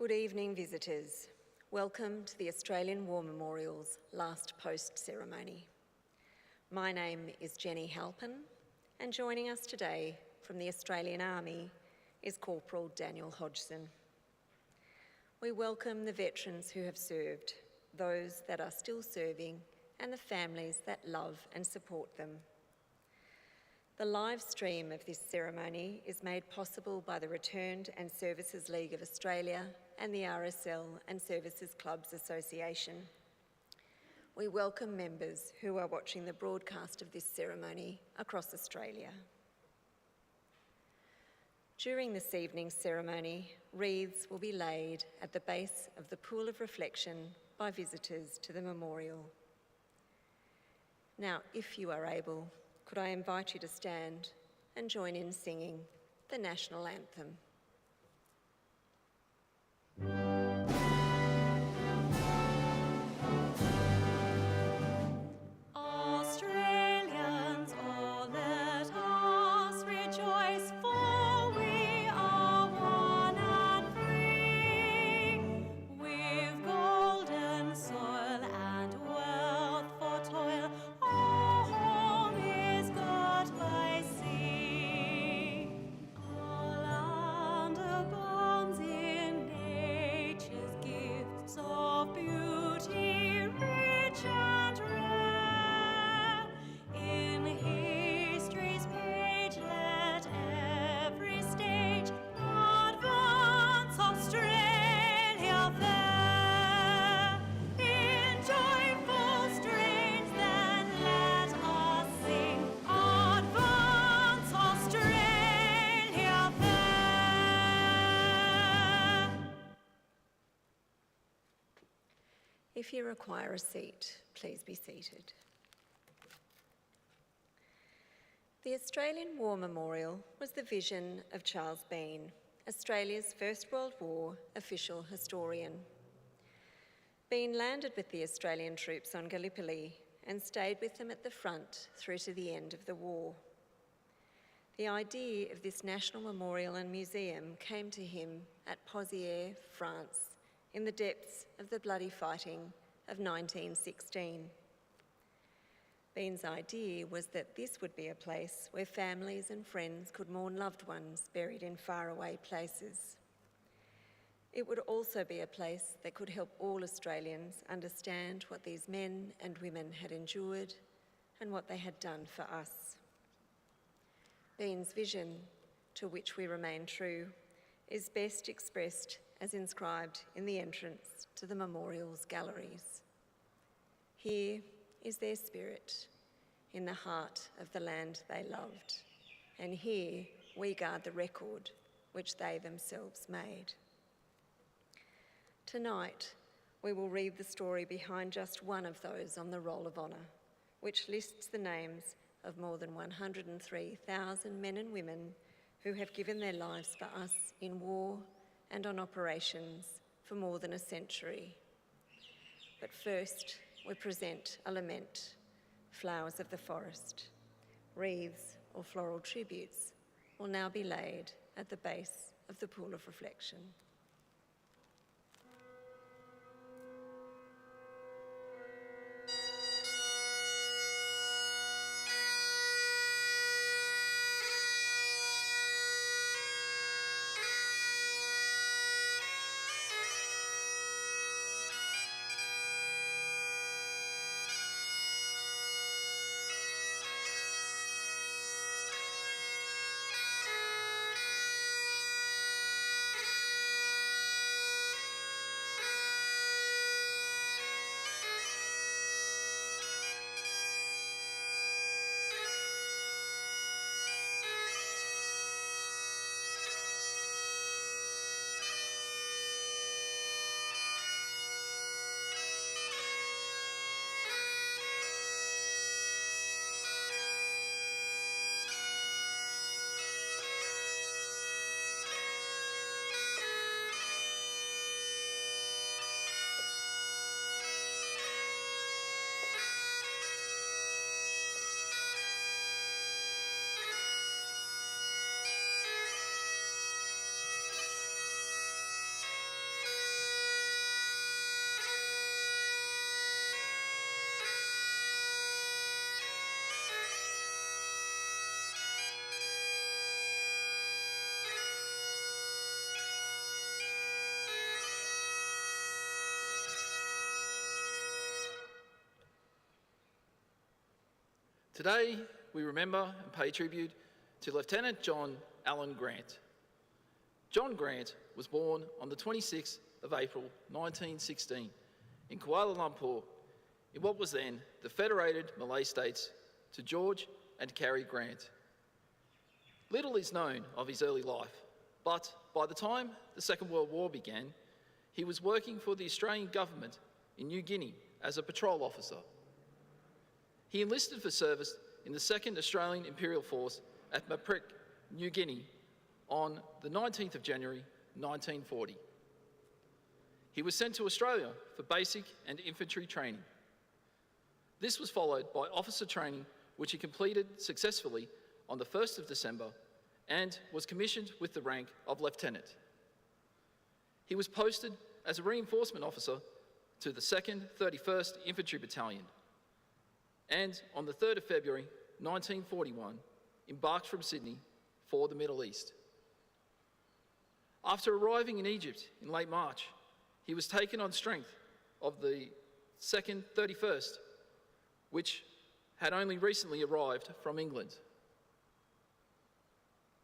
Good evening, visitors. Welcome to the Australian War Memorial's last post ceremony. My name is Jenny Halpin, and joining us today from the Australian Army is Corporal Daniel Hodgson. We welcome the veterans who have served, those that are still serving, and the families that love and support them. The live stream of this ceremony is made possible by the Returned and Services League of Australia and the RSL and Services Clubs Association. We welcome members who are watching the broadcast of this ceremony across Australia. During this evening's ceremony, wreaths will be laid at the base of the pool of reflection by visitors to the memorial. Now, if you are able, could I invite you to stand and join in singing the national anthem. Australians, oh, let us rejoice, for we are one and free. With golden soil and wealth for toil, our home is got by sea. Our land abounds in nature's gifts of beauty, rich and rare. In history's page, let every stage advance Australia fair. In joyful strains, then let us sing, advance Australia fair. If you require a seat, please be seated. The Australian War Memorial was the vision of Charles Bean, Australia's First World War official historian. Bean landed with the Australian troops on Gallipoli and stayed with them at the front through to the end of the war. The idea of this national memorial and museum came to him at Pozières, France, in the depths of the bloody fighting of 1916. Bean's idea was that this would be a place where families and friends could mourn loved ones buried in faraway places. It would also be a place that could help all Australians understand what these men and women had endured and what they had done for us. Bean's vision, to which we remain true, is best expressed as inscribed in the entrance to the memorial's galleries. Here is their spirit, in the heart of the land they loved, and here we guard the record which they themselves made. Tonight, we will read the story behind just one of those on the Roll of Honour, which lists the names of more than 103,000 men and women who have given their lives for us in war and on operations for more than a century. But first, we present a lament, flowers of the forest. Wreaths or floral tributes will now be laid at the base of the pool of reflection. Today, we remember and pay tribute to Lieutenant John Allen Grant. John Grant was born on the 26th of April 1916 in Kuala Lumpur, in what was then the Federated Malay States, to George and Carrie Grant. Little is known of his early life, but by the time the Second World War began, he was working for the Australian government in New Guinea as a patrol officer. He enlisted for service in the 2nd Australian Imperial Force at Maprik, New Guinea, on the 19th of January 1940. He was sent to Australia for basic and infantry training. This was followed by officer training, which he completed successfully on the 1st of December and was commissioned with the rank of lieutenant. He was posted as a reinforcement officer to the 2nd 31st Infantry Battalion, and on the 3rd of February 1941 embarked from Sydney for the Middle East. After arriving in Egypt in late March, he was taken on strength of the 2nd 31st, which had only recently arrived from England.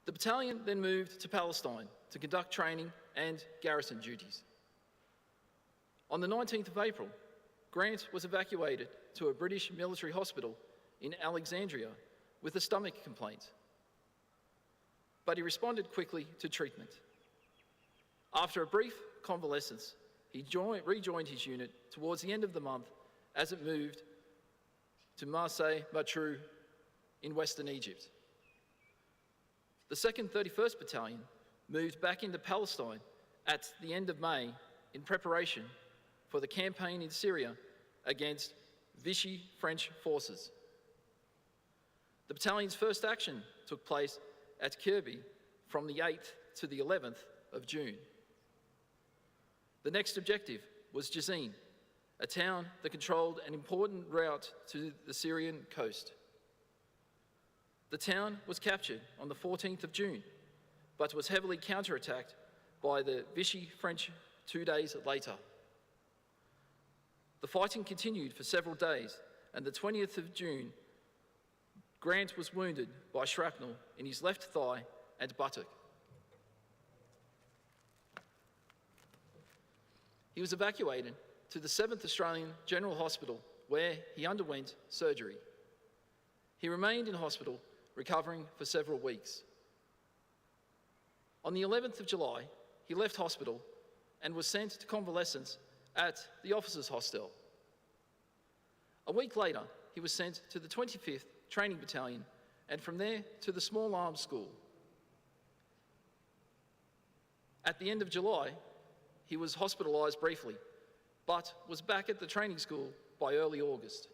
The battalion then moved to Palestine to conduct training and garrison duties. On the 19th of April, Grant was evacuated to a British military hospital in Alexandria with a stomach complaint, but he responded quickly to treatment. After a brief convalescence, he rejoined his unit towards the end of the month as it moved to Marseille Matruh in Western Egypt. The 2nd 31st Battalion moved back into Palestine at the end of May in preparation for the campaign in Syria against Vichy French forces. The battalion's first action took place at Kirby from the 8th to the 11th of June. The next objective was Jazin, a town that controlled an important route to the Syrian coast. The town was captured on the 14th of June, but was heavily counterattacked by the Vichy French 2 days later. The fighting continued for several days, and the 20th of June, Grant was wounded by shrapnel in his left thigh and buttock. He was evacuated to the 7th Australian General Hospital, where he underwent surgery. He remained in hospital, recovering for several weeks. On the 11th of July, he left hospital and was sent to convalescence at the officers' hostel. A week later, he was sent to the 25th Training Battalion, and from there to the Small Arms School. At the end of July, he was hospitalised briefly, but was back at the training school by early August.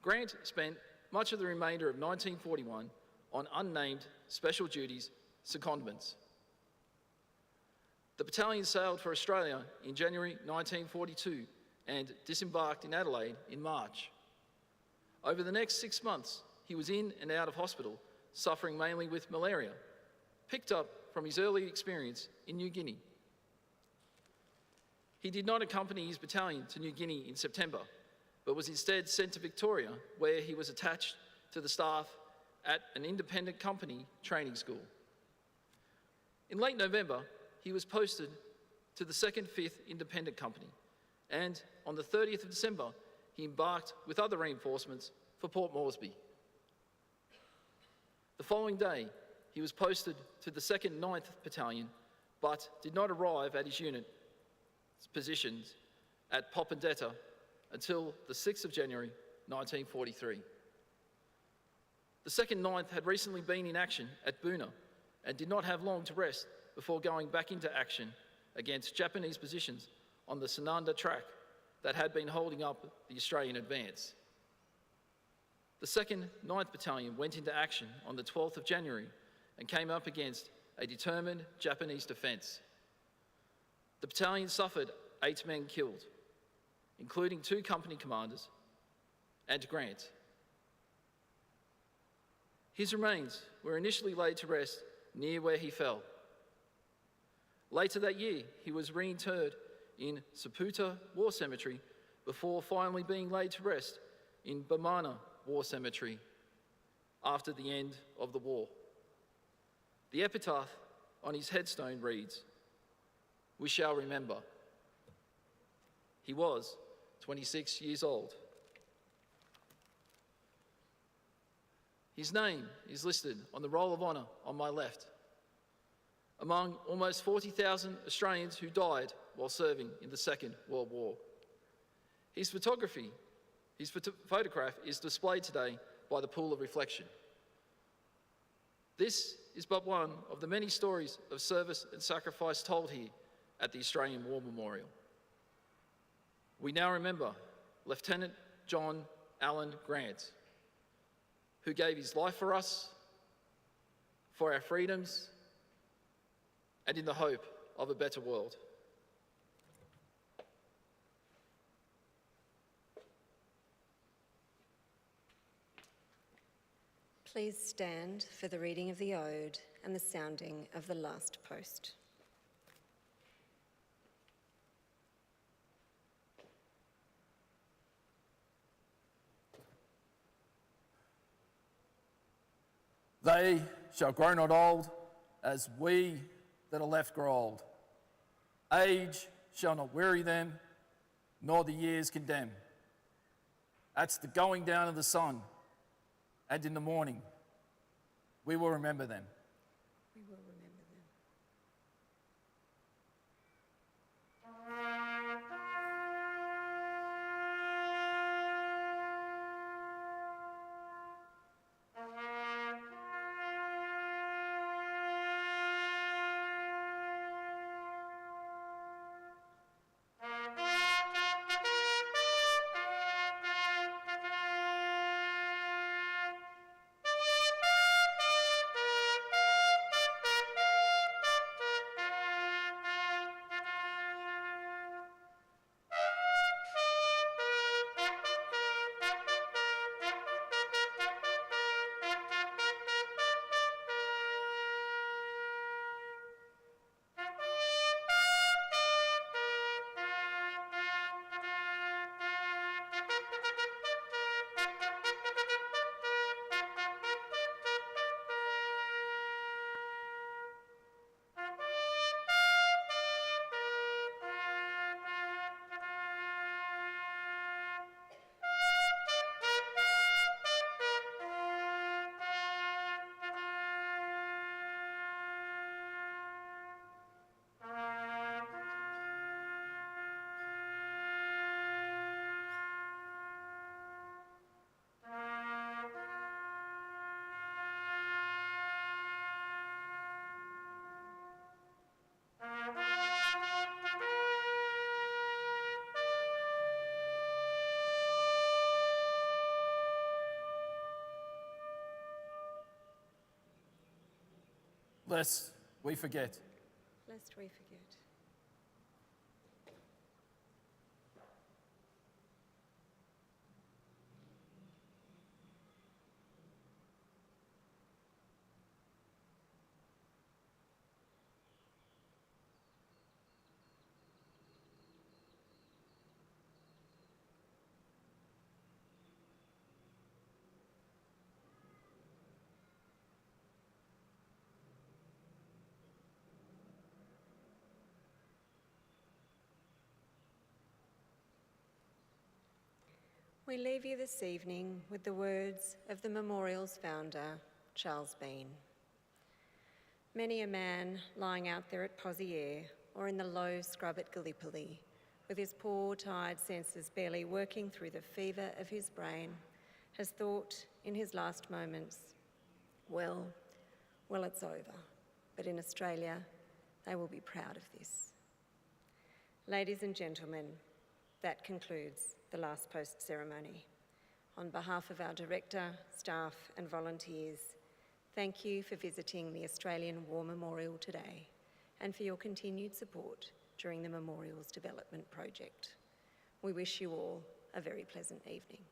Grant spent much of the remainder of 1941 on unnamed special duties secondments. The battalion sailed for Australia in January 1942 and disembarked in Adelaide in March. Over the next 6 months, he was in and out of hospital, suffering mainly with malaria, picked up from his early experience in New Guinea. He did not accompany his battalion to New Guinea in September, but was instead sent to Victoria, where he was attached to the staff at an independent company training school. In late November, he was posted to the 2nd 5th Independent Company, and on the 30th of December, he embarked with other reinforcements for Port Moresby. The following day, he was posted to the 2nd 9th Battalion, but did not arrive at his unit positions at Popondetta until the 6th of January 1943. The 2nd 9th had recently been in action at Boona and did not have long to rest before going back into action against Japanese positions on the Sananda track that had been holding up the Australian advance. The 2nd 9th Battalion went into action on the 12th of January and came up against a determined Japanese defence. The battalion suffered 8 men killed, including 2 company commanders and Grant. His remains were initially laid to rest near where he fell. Later that year, he was reinterred in Saputa War Cemetery before finally being laid to rest in Bamana war cemetery after the end of the war. The epitaph on his headstone reads, "We shall remember." He was 26 years old. His name is listed on the Roll of Honour on my left, among almost 40,000 Australians who died while serving in the Second World War. His photograph is displayed today by the Pool of Reflection. This is but one of the many stories of service and sacrifice told here at the Australian War Memorial. We now remember Lieutenant John Allen Grant, who gave his life for us, for our freedoms, and in the hope of a better world. Please stand for the reading of the Ode and the sounding of the last post. They shall grow not old, as we that are left grow old. Age shall not weary them, nor the years condemn. At the going down of the sun, and in the morning, we will remember them. We will remember them. Lest we forget. Lest we forget. We leave you this evening with the words of the memorial's founder, Charles Bean. Many a man lying out there at Pozieres or in the low scrub at Gallipoli, with his poor, tired senses barely working through the fever of his brain, has thought in his last moments, well, it's over, but in Australia, they will be proud of this. Ladies and gentlemen, that concludes the last post ceremony. On behalf of our director, staff and volunteers, thank you for visiting the Australian War Memorial today and for your continued support during the memorial's development project. We wish you all a very pleasant evening.